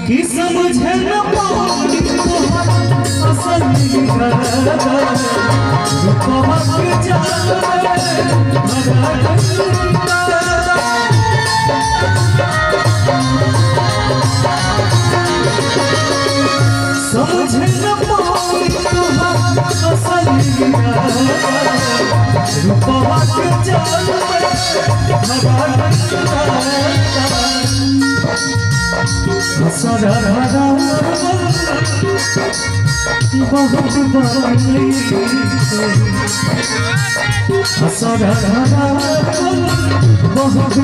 कि समझे न पाई असल रूपवा के जाल समझे न पाई असल रूपवा के जाल बहुत